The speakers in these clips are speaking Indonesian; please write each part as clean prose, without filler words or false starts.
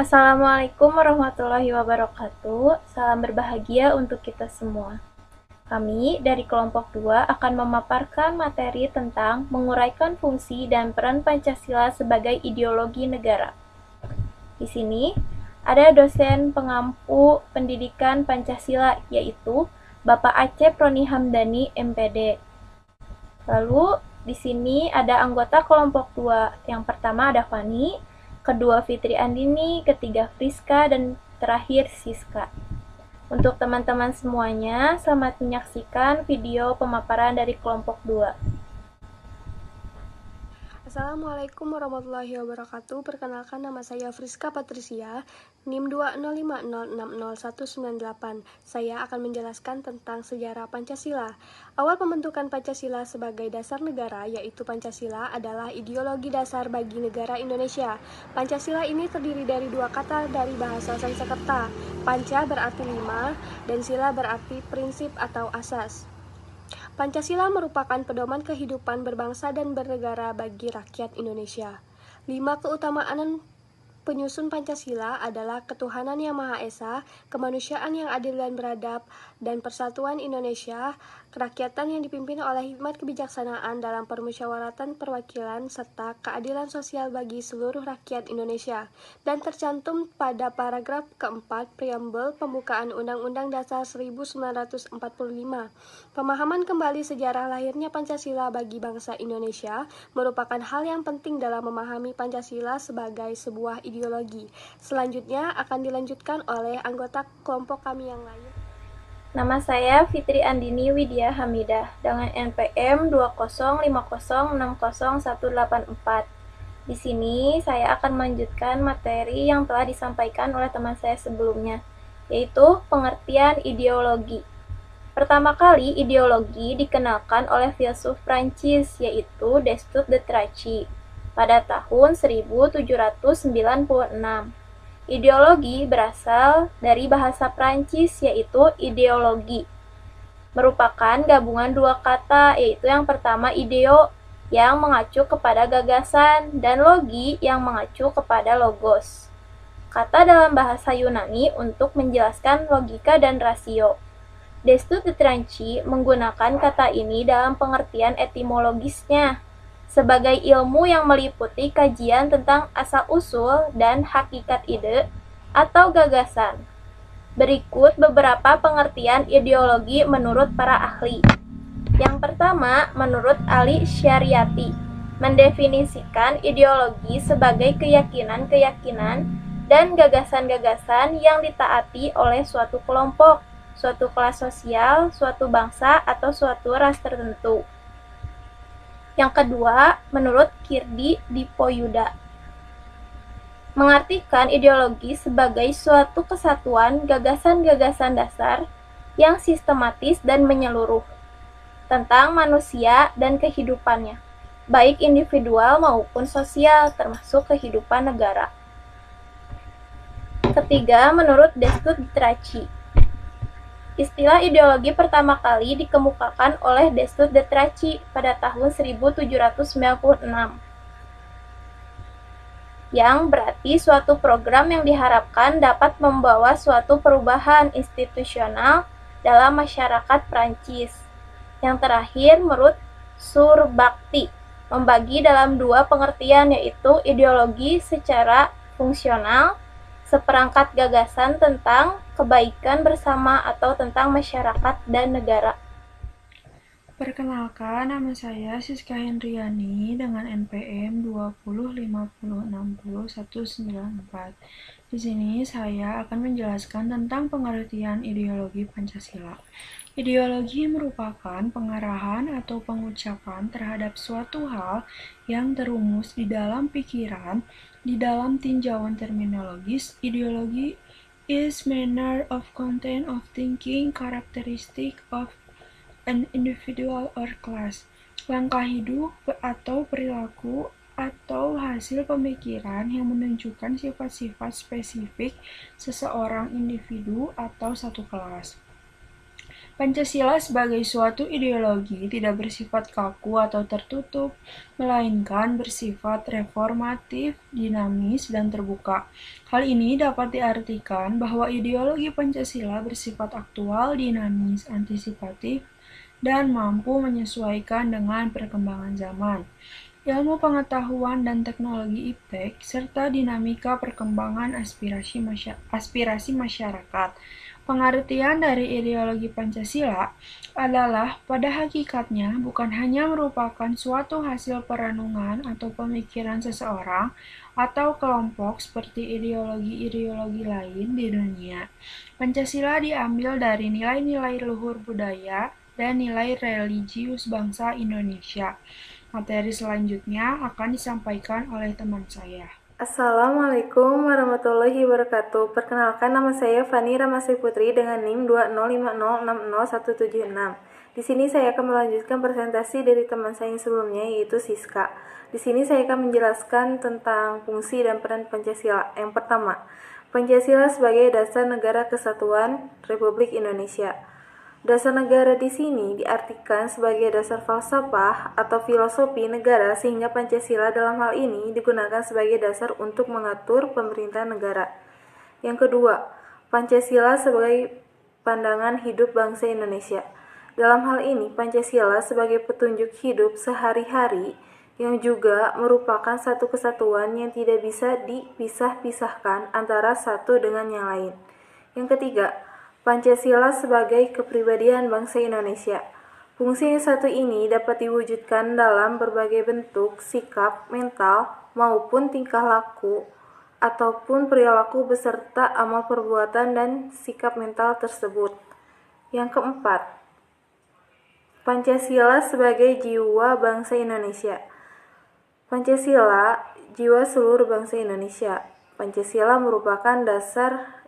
Assalamualaikum warahmatullahi wabarakatuh. Salam berbahagia untuk kita semua. Kami dari kelompok 2 akan memaparkan materi tentang menguraikan fungsi dan peran Pancasila sebagai ideologi negara. Di sini ada dosen pengampu pendidikan Pancasila yaitu Bapak Acep Roni Hamdani MPD. Lalu di sini ada anggota kelompok 2. Yang pertama ada Fani, kedua Fitri Andini, ketiga Friska, dan terakhir Siska. Untuk teman-teman semuanya, selamat menyaksikan video pemaparan dari kelompok 2. Assalamualaikum warahmatullahi wabarakatuh. Perkenalkan, nama saya Friska Patricia, NIM 205060198. Saya akan menjelaskan tentang sejarah Pancasila. Awal pembentukan Pancasila sebagai dasar negara, yaitu Pancasila adalah ideologi dasar bagi negara Indonesia. Pancasila ini terdiri dari dua kata dari bahasa Sanskerta. Panca berarti lima, dan sila berarti prinsip atau asas. Pancasila merupakan pedoman kehidupan berbangsa dan bernegara bagi rakyat Indonesia. 5 keutamaan penyusun Pancasila adalah ketuhanan yang Maha Esa, kemanusiaan yang adil dan beradab, dan persatuan Indonesia, kerakyatan yang dipimpin oleh hikmat kebijaksanaan dalam permusyawaratan perwakilan, serta keadilan sosial bagi seluruh rakyat Indonesia, dan tercantum pada paragraf keempat preambel pembukaan Undang-Undang Dasar 1945. Pemahaman kembali sejarah lahirnya Pancasila bagi bangsa Indonesia merupakan hal yang penting dalam memahami Pancasila sebagai sebuah ideologi. Selanjutnya akan dilanjutkan oleh anggota kelompok kami yang lain. Nama saya Fitri Andini Widya Hamidah dengan NPM 205060184. Di sini saya akan melanjutkan materi yang telah disampaikan oleh teman saya sebelumnya, yaitu pengertian ideologi. Pertama kali ideologi dikenalkan oleh filsuf Prancis yaitu Destutt de Trachy pada tahun 1796. Ideologi berasal dari bahasa Prancis yaitu ideologi. Merupakan gabungan dua kata yaitu yang pertama ideo yang mengacu kepada gagasan dan logi yang mengacu kepada logos. Kata dalam bahasa Yunani untuk menjelaskan logika dan rasio. Destutt de Trachy menggunakan kata ini dalam pengertian etimologisnya sebagai ilmu yang meliputi kajian tentang asal-usul dan hakikat ide atau gagasan. Berikut beberapa pengertian ideologi menurut para ahli. Yang pertama, menurut Ali Syariati, mendefinisikan ideologi sebagai keyakinan-keyakinan dan gagasan-gagasan yang ditaati oleh suatu kelompok, suatu kelas sosial, suatu bangsa, atau suatu ras tertentu. Yang kedua, menurut Kirdi Dipoyuda, mengartikan ideologi sebagai suatu kesatuan gagasan-gagasan dasar yang sistematis dan menyeluruh tentang manusia dan kehidupannya, baik individual maupun sosial, termasuk kehidupan negara. Ketiga, menurut Destutt de Trachy, istilah ideologi pertama kali dikemukakan oleh Destutt de Trachy pada tahun 1796, yang berarti suatu program yang diharapkan dapat membawa suatu perubahan institusional dalam masyarakat Prancis. Yang terakhir, menurut Surbakti, membagi dalam dua pengertian yaitu ideologi secara fungsional, seperangkat gagasan tentang kebaikan bersama atau tentang masyarakat dan negara. Perkenalkan, nama saya Siska Hendriani dengan NPM 205060194. Di sini saya akan menjelaskan tentang pengertian ideologi Pancasila. Ideologi merupakan pengarahan atau pengucapan terhadap suatu hal yang terumus di dalam pikiran. Di dalam tinjauan terminologis, ideologi is manner of content of thinking, characteristic of an individual or class, langkah hidup atau perilaku atau hasil pemikiran yang menunjukkan sifat-sifat spesifik seseorang individu atau satu kelas. Pancasila sebagai suatu ideologi tidak bersifat kaku atau tertutup, melainkan bersifat reformatif, dinamis, dan terbuka. Hal ini dapat diartikan bahwa ideologi Pancasila bersifat aktual, dinamis, antisipatif, dan mampu menyesuaikan dengan perkembangan zaman. Ilmu pengetahuan dan teknologi iptek, serta dinamika perkembangan aspirasi masyarakat. Pengertian dari ideologi Pancasila adalah pada hakikatnya bukan hanya merupakan suatu hasil perenungan atau pemikiran seseorang atau kelompok seperti ideologi-ideologi lain di dunia. Pancasila diambil dari nilai-nilai luhur budaya dan nilai religius bangsa Indonesia. Materi selanjutnya akan disampaikan oleh teman saya. Assalamualaikum warahmatullahi wabarakatuh. Perkenalkan, nama saya Fani Ramasih Putri dengan NIM 205060176. Di sini saya akan melanjutkan presentasi dari teman saya yang sebelumnya, yaitu Siska. Di sini saya akan menjelaskan tentang fungsi dan peran Pancasila. Yang pertama, Pancasila sebagai dasar negara kesatuan Republik Indonesia. Dasar negara di sini diartikan sebagai dasar falsafah atau filosofi negara, sehingga Pancasila dalam hal ini digunakan sebagai dasar untuk mengatur pemerintahan negara. Yang kedua, Pancasila sebagai pandangan hidup bangsa Indonesia. Dalam hal ini, Pancasila sebagai petunjuk hidup sehari-hari yang juga merupakan satu kesatuan yang tidak bisa dipisah-pisahkan antara satu dengan yang lain. Yang ketiga, Pancasila sebagai kepribadian bangsa Indonesia. Fungsi yang satu ini dapat diwujudkan dalam berbagai bentuk, sikap, mental, maupun tingkah laku, ataupun perilaku beserta amal perbuatan dan sikap mental tersebut. Yang keempat, Pancasila sebagai jiwa bangsa Indonesia. Pancasila, jiwa seluruh bangsa Indonesia. Pancasila merupakan dasar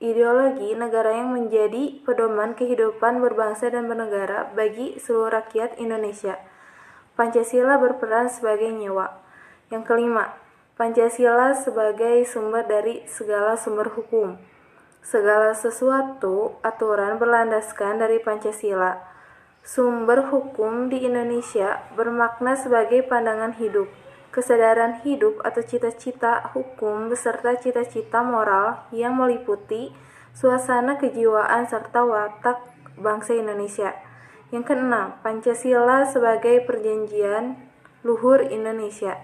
ideologi negara yang menjadi pedoman kehidupan berbangsa dan bernegara bagi seluruh rakyat Indonesia. Pancasila berperan sebagai nyawa. Yang kelima, Pancasila sebagai sumber dari segala sumber hukum. Segala sesuatu aturan berlandaskan dari Pancasila. Sumber hukum di Indonesia bermakna sebagai pandangan hidup, kesadaran hidup atau cita-cita hukum beserta cita-cita moral yang meliputi suasana kejiwaan serta watak bangsa Indonesia. Yang keenam, Pancasila sebagai perjanjian luhur Indonesia.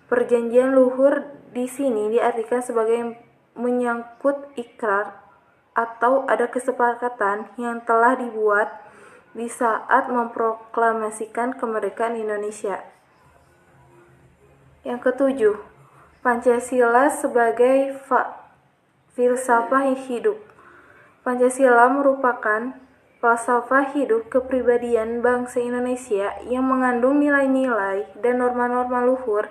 Perjanjian luhur di sini diartikan sebagai menyangkut ikrar atau ada kesepakatan yang telah dibuat di saat memproklamasikan kemerdekaan Indonesia. Yang ketujuh, Pancasila sebagai filsafah hidup. Pancasila merupakan falsafah hidup kepribadian bangsa Indonesia yang mengandung nilai-nilai dan norma-norma luhur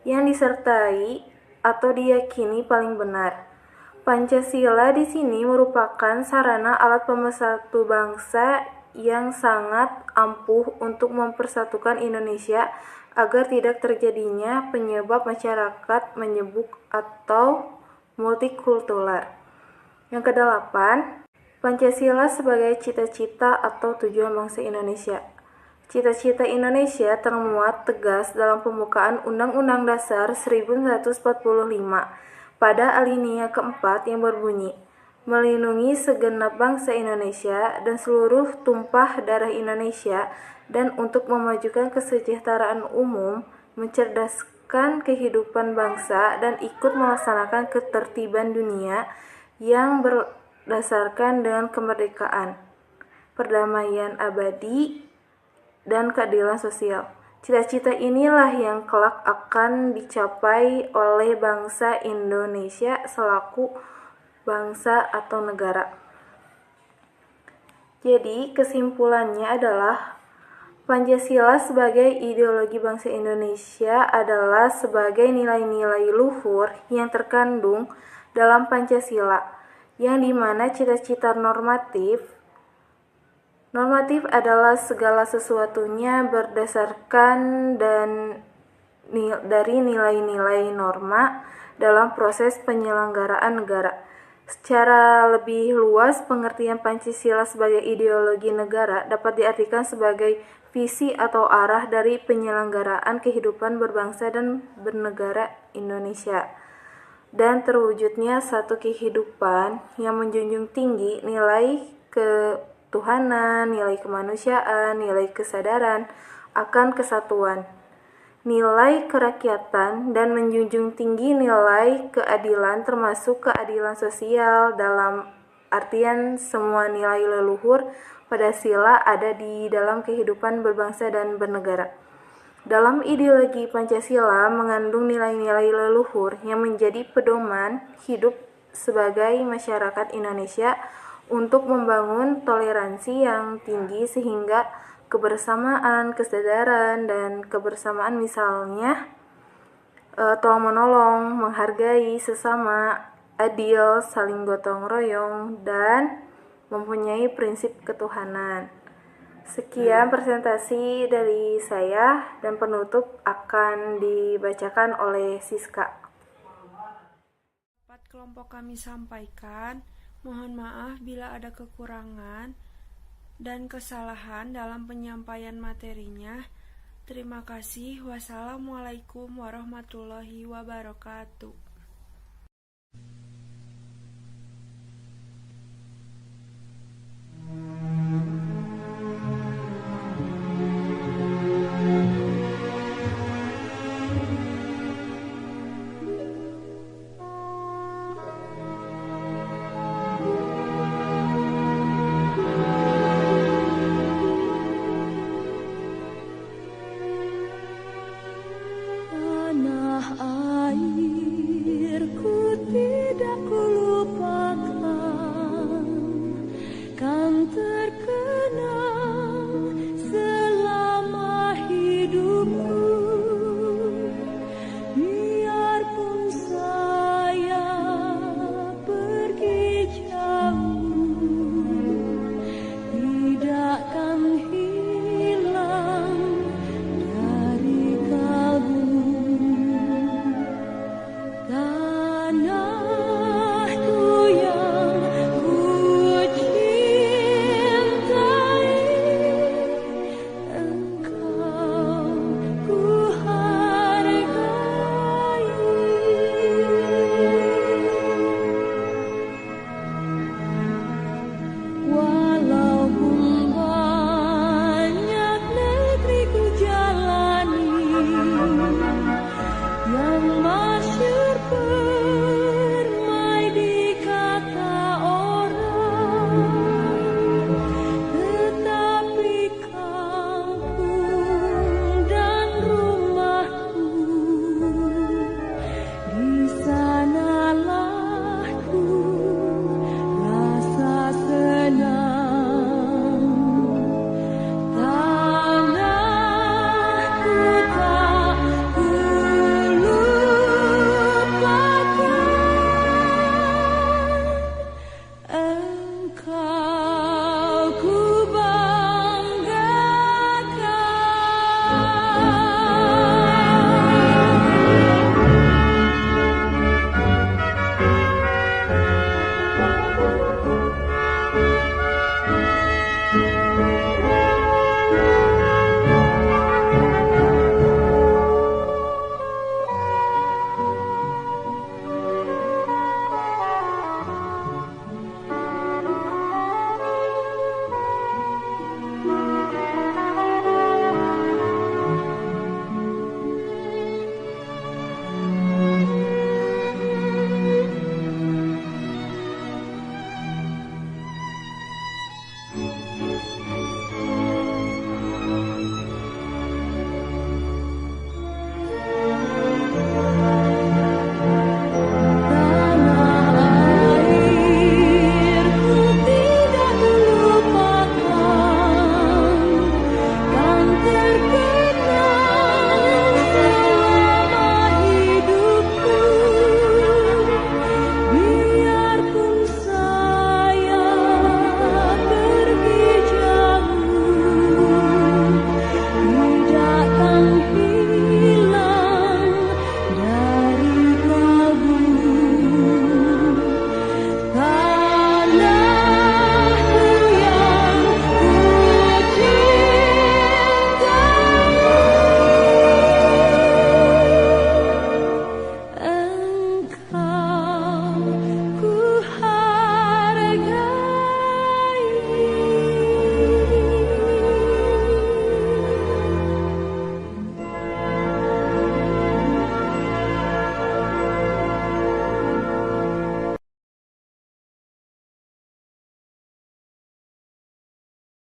yang disertai atau diyakini paling benar. Pancasila di sini merupakan sarana alat pemersatu bangsa yang sangat ampuh untuk mempersatukan Indonesia agar tidak terjadinya penyebab masyarakat menyebuk atau multikultural. Yang kedelapan, Pancasila sebagai cita-cita atau tujuan bangsa Indonesia. Cita-cita Indonesia termuat tegas dalam pembukaan Undang-Undang Dasar 1945 pada alinea keempat yang berbunyi, melindungi segenap bangsa Indonesia dan seluruh tumpah darah Indonesia, dan untuk memajukan kesejahteraan umum, mencerdaskan kehidupan bangsa, dan ikut melaksanakan ketertiban dunia yang berdasarkan dengan kemerdekaan, perdamaian abadi, dan keadilan sosial. Cita-cita inilah yang kelak akan dicapai oleh bangsa Indonesia selaku bangsa atau negara. Jadi kesimpulannya adalah Pancasila sebagai ideologi bangsa Indonesia adalah sebagai nilai-nilai luhur yang terkandung dalam Pancasila, yang dimana cita-cita normatif adalah segala sesuatunya berdasarkan dari nilai-nilai norma dalam proses penyelenggaraan negara. Secara lebih luas, pengertian Pancasila sebagai ideologi negara dapat diartikan sebagai visi atau arah dari penyelenggaraan kehidupan berbangsa dan bernegara Indonesia, dan terwujudnya satu kehidupan yang menjunjung tinggi nilai ketuhanan, nilai kemanusiaan, nilai kesadaran akan kesatuan, nilai kerakyatan, dan menjunjung tinggi nilai keadilan termasuk keadilan sosial dalam artian semua nilai leluhur pada sila ada di dalam kehidupan berbangsa dan bernegara. Dalam ideologi Pancasila mengandung nilai-nilai leluhur yang menjadi pedoman hidup sebagai masyarakat Indonesia untuk membangun toleransi yang tinggi sehingga kebersamaan, kesadaran, dan kebersamaan misalnya tolong-menolong, menghargai sesama, adil, saling gotong royong, dan mempunyai prinsip ketuhanan. Sekian presentasi dari saya dan penutup akan dibacakan oleh Siska. Dapat kelompok kami sampaikan, mohon maaf bila ada kekurangan dan kesalahan dalam penyampaian materinya. Terima kasih. Wassalamualaikum warahmatullahi wabarakatuh.